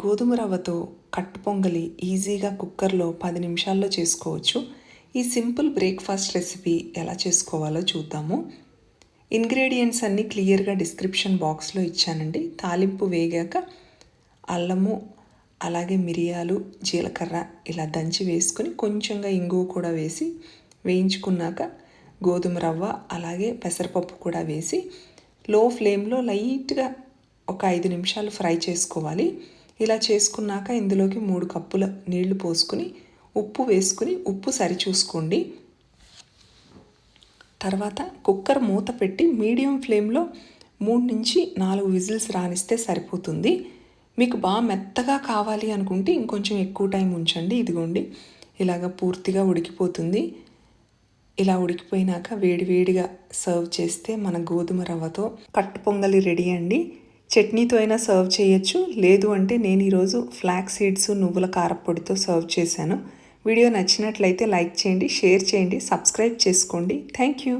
గోధుమ రవ్వతో కట్టు పొంగలి ఈజీగా కుక్కర్లో 10 నిమిషాల్లో చేసుకోవచ్చు. ఈ సింపుల్ బ్రేక్ఫాస్ట్ రెసిపీ ఎలా చేసుకోవాలో చూద్దాము. ఇంగ్రీడియంట్స్ అన్నీ క్లియర్గా డిస్క్రిప్షన్ బాక్స్లో ఇచ్చానండి. తాలింపు వేగాక అల్లము, అలాగే మిరియాలు, జీలకర్ర ఇలా దంచి వేసుకుని కొంచెంగా ఇంగువ కూడా వేసి వేయించుకున్నాక గోధుమ రవ్వ అలాగే పెసరపప్పు కూడా వేసి లో ఫ్లేమ్లో లైట్గా ఒక 5 నిమిషాలు ఫ్రై చేసుకోవాలి. ఇలా చేసుకున్నాక ఇందులోకి 3 కప్పుల నీళ్లు పోసుకుని ఉప్పు వేసుకుని ఉప్పు సరిచూసుకోండి. తర్వాత కుక్కర్ మూత పెట్టి మీడియం ఫ్లేమ్లో 3 నుంచి 4 విజిల్స్ రానిస్తే సరిపోతుంది. మీకు బాగా మెత్తగా కావాలి అనుకుంటే ఇంకొంచెం ఎక్కువ టైం ఉంచండి. ఇదిగోండి ఇలాగ పూర్తిగా ఉడికిపోతుంది. ఇలా ఉడికిపోయినాక వేడివేడిగా సర్వ్ చేస్తే మన గోధుమ రవ్వతో కట్టు పొంగలి రెడీ అండి. చట్నీతో అయినా సర్వ్ చేయొచ్చు, లేదు అంటే నేను ఈరోజు ఫ్లాక్స్ సీడ్స్ నువ్వుల కారపొడితో సర్వ్ చేశాను. వీడియో నచ్చినట్లయితే లైక్ చేయండి, షేర్ చేయండి, సబ్స్క్రైబ్ చేసుకోండి. Thank you.